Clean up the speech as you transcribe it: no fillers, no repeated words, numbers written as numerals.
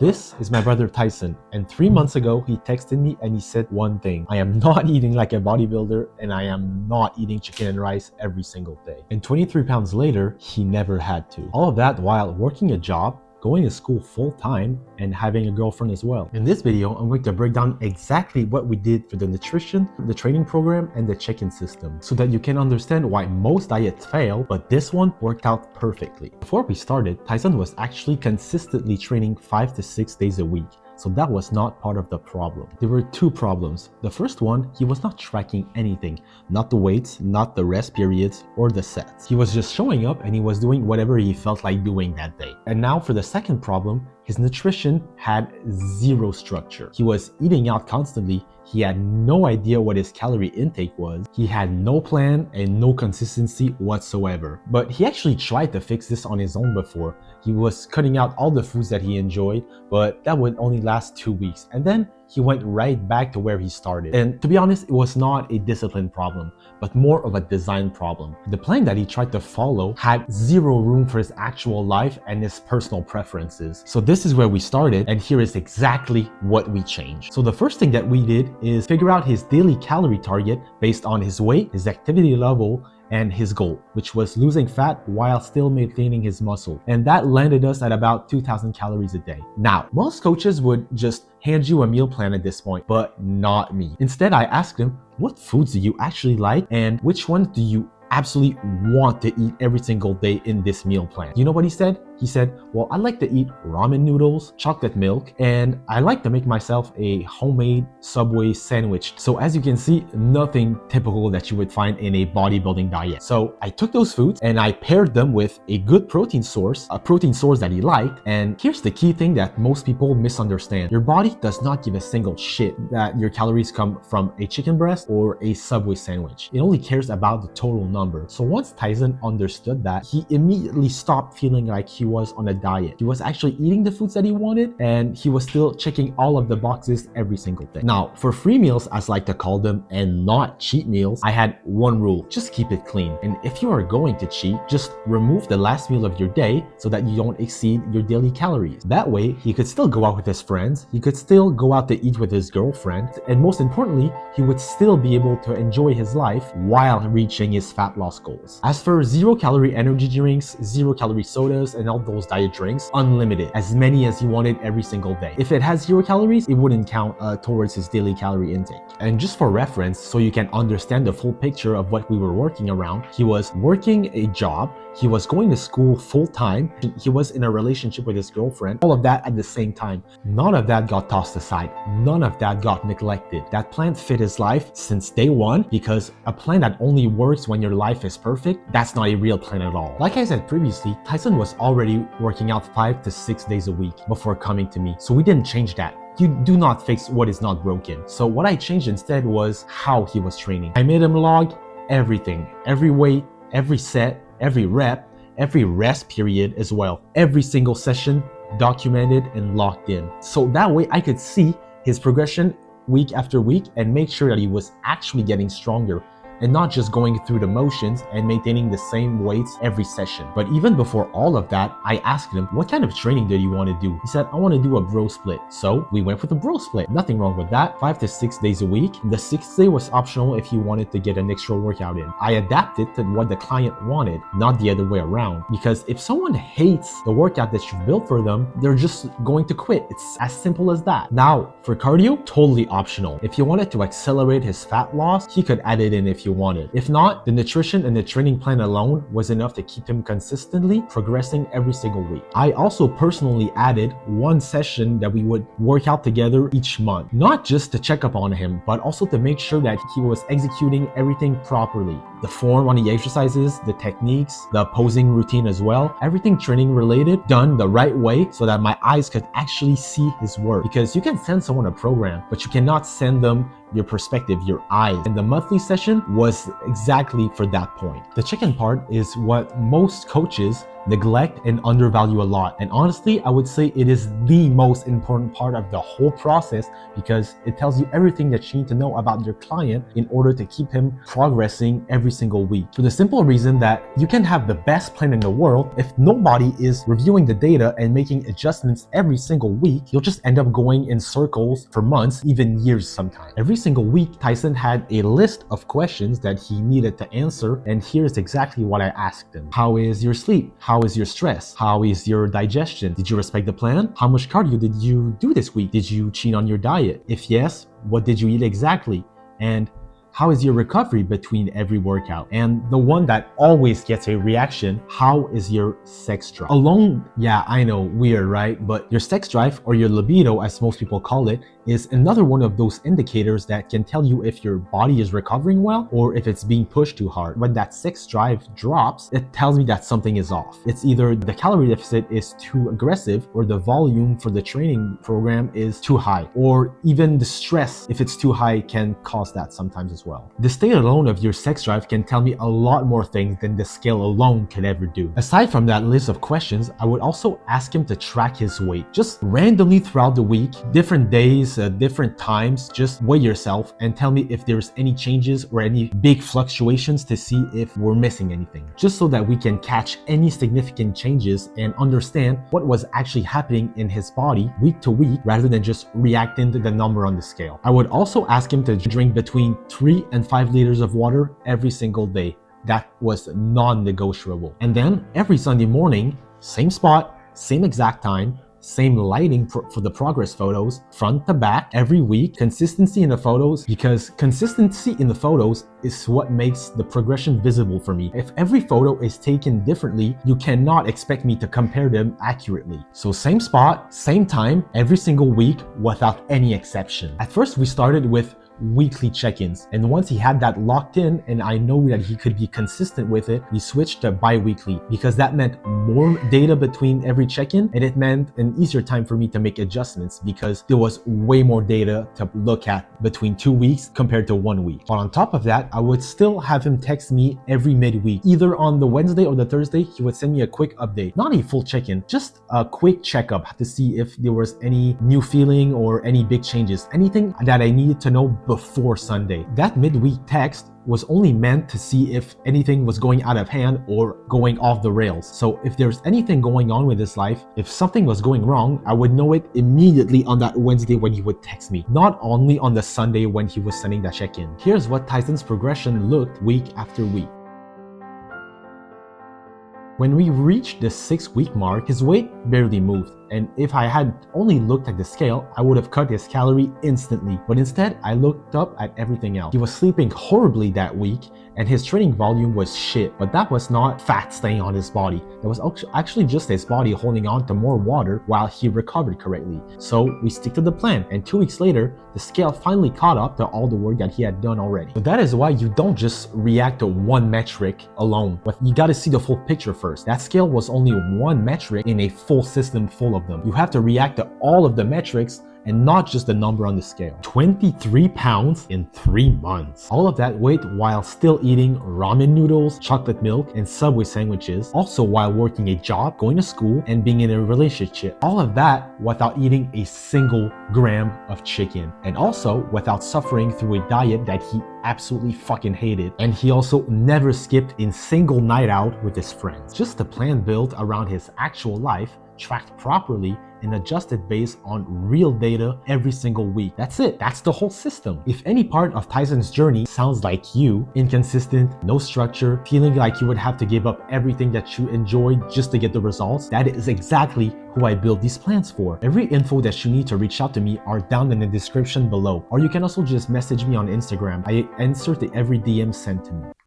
This is my brother Tyson, and 3 months ago he texted me and he said one thing: I am not eating like a bodybuilder and I am not eating chicken and rice every single day. And 23 pounds later, he never had to. All of that while working a job, going to school full-time, and having a girlfriend as well. In this video, I'm going to break down exactly what we did for the nutrition, the training program, and the check-in system so that you can understand why most diets fail, but this one worked out perfectly. Before we started, Tyson was actually consistently training 5 to 6 days a week. So that was not part of the problem. There were two problems. The first one, he was not tracking anything, not the weights, not the rest periods, or the sets. He was just showing up and he was doing whatever he felt like doing that day. And now for the second problem, his nutrition had zero structure. He was eating out constantly. He had no idea what his calorie intake was. He had no plan and no consistency whatsoever. But he actually tried to fix this on his own before. He was cutting out all the foods that he enjoyed, but that would only last 2 weeks. And then he went right back to where he started. And to be honest, it was not a discipline problem, but more of a design problem. The plan that he tried to follow had zero room for his actual life and his personal preferences. So this is where we started, and here is exactly what we changed. So the first thing that we did is figure out his daily calorie target based on his weight, his activity level, and his goal, which was losing fat while still maintaining his muscle. And that landed us at about 2,000 calories a day. Now, most coaches would just hand you a meal plan at this point, but not me. Instead, I asked him, what foods do you actually like and which ones do you absolutely want to eat every single day in this meal plan? You know what he said? He said, well, I like to eat ramen noodles, chocolate milk, and I like to make myself a homemade Subway sandwich. So as you can see, nothing typical that you would find in a bodybuilding diet. So I took those foods and I paired them with a good protein source, a protein source that he liked. And here's the key thing that most people misunderstand. Your body does not give a single shit that your calories come from a chicken breast or a Subway sandwich. It only cares about the total number. So once Tyson understood that, he immediately stopped feeling like he was on a diet. He was actually eating the foods that he wanted, and he was still checking all of the boxes every single day. Now, for free meals, as I like to call them, and not cheat meals, I had one rule: just keep it clean. And if you are going to cheat, just remove the last meal of your day so that you don't exceed your daily calories. That way, he could still go out with his friends, he could still go out to eat with his girlfriend, and most importantly, he would still be able to enjoy his life while reaching his fat loss goals. As for 0-calorie energy drinks, 0-calorie sodas, and all those diet drinks, unlimited, as many as he wanted every single day. If it has 0 calories, it wouldn't count towards his daily calorie intake. And just for reference, so you can understand the full picture of what we were working around, he was working a job, he was going to school full-time, he was in a relationship with his girlfriend, all of that at the same time. None of that got tossed aside. None of that got neglected. That plan fit his life since day one, because a plan that only works when your life is perfect, that's not a real plan at all. Like I said previously, Tyson was already working out 5 to 6 days a week before coming to me, so we didn't change that. You do not fix what is not broken. So what I changed instead was how he was training. I made him log everything, every weight, every set, every rep, every rest period as well. Every single session documented and locked in. So that way I could see his progression week after week and make sure that he was actually getting stronger and not just going through the motions and maintaining the same weights every session. But even before all of that, I asked him, what kind of training do you want to do? He said, I want to do a bro split. So we went with a bro split. Nothing wrong with that. 5 to 6 days a week. The 6th day was optional if you wanted to get an extra workout in. I adapted to what the client wanted, not the other way around. Because if someone hates the workout that you've built for them, they're just going to quit. It's as simple as that. Now, for cardio, totally optional. If you wanted to accelerate his fat loss, he could add it in if you wanted. If not, the nutrition and the training plan alone was enough to keep him consistently progressing every single week. I also personally added one session that we would work out together each month, not just to check up on him, but also to make sure that he was executing everything properly. The form on the exercises, the techniques, the posing routine as well, everything training related, done the right way so that my eyes could actually see his work. Because you can send someone a program, but you cannot send them your perspective, your eyes. And the monthly session was exactly for that point. The chicken part is what most coaches neglect and undervalue a lot. And honestly, I would say it is the most important part of the whole process because it tells you everything that you need to know about your client in order to keep him progressing every single week. For the simple reason that you can have the best plan in the world, if nobody is reviewing the data and making adjustments every single week, you'll just end up going in circles for months, even years sometimes. Every single week, Tyson had a list of questions that he needed to answer, and here's exactly what I asked him. How is your sleep? How is your stress? How is your digestion? Did you respect the plan? How much cardio did you do this week? Did you cheat on your diet? If yes, what did you eat exactly? And how is your recovery between every workout? And the one that always gets a reaction, how is your sex drive? Alone, yeah, I know, weird, right? But your sex drive, or your libido as most people call it, is another one of those indicators that can tell you if your body is recovering well or if it's being pushed too hard. When that sex drive drops, it tells me that something is off. It's either the calorie deficit is too aggressive or the volume for the training program is too high, or even the stress, if it's too high, can cause that sometimes as well. The state alone of your sex drive can tell me a lot more things than the scale alone could ever do. Aside from that list of questions, I would also ask him to track his weight. Just randomly throughout the week, different days, different times, just weigh yourself and tell me if there's any changes or any big fluctuations to see if we're missing anything. Just so that we can catch any significant changes and understand what was actually happening in his body week to week rather than just reacting to the number on the scale. I would also ask him to drink between 3 and 5 liters of water every single day. That was non-negotiable. And then every Sunday morning, same spot, same exact time, same lighting for the progress photos, front to back, every week. Consistency in the photos, because consistency in the photos is what makes the progression visible for me. If every photo is taken differently, you cannot expect me to compare them accurately. So same spot, same time, every single week without any exception. At first, we started with weekly check-ins, and once he had that locked in and I know that he could be consistent with it, we switched to bi-weekly because that meant more data between every check-in, and it meant an easier time for me to make adjustments because there was way more data to look at between 2 weeks compared to 1 week. But on top of that, I would still have him text me every midweek. Either on the Wednesday or the Thursday, he would send me a quick update, not a full check-in, just a quick checkup to see if there was any new feeling or any big changes, anything that I needed to know before Sunday. That midweek text was only meant to see if anything was going out of hand or going off the rails. So if there's anything going on with his life, if something was going wrong, I would know it immediately on that Wednesday when he would text me, not only on the Sunday when he was sending that check-in. Here's what Tyson's progression looked week after week. When we reached the 6-week mark, his weight barely moved. And if I had only looked at the scale, I would have cut his calorie instantly. But instead, I looked up at everything else. He was sleeping horribly that week, and his training volume was shit. But that was not fat staying on his body. That was actually just his body holding on to more water while he recovered correctly. So we stick to the plan, and 2 weeks later, the scale finally caught up to all the work that he had done already. So that is why you don't just react to one metric alone, but you gotta see the full picture first. That scale was only one metric in a full system full of them. You have to react to all of the metrics and not just the number on the scale. 23 pounds in 3 months. All of that weight while still eating ramen noodles, chocolate milk, and Subway sandwiches. Also while working a job, going to school, and being in a relationship. All of that without eating a single gram of chicken. And also without suffering through a diet that he absolutely fucking hated. And he also never skipped a single night out with his friends. Just a plan built around his actual life, tracked properly, and adjusted based on real data every single week. That's it. That's the whole system. If any part of Tyson's journey sounds like you, inconsistent, no structure, feeling like you would have to give up everything that you enjoyed just to get the results, that is exactly who I build these plans for. Every info that you need to reach out to me are down in the description below. Or you can also just message me on Instagram. I answer to every DM sent to me.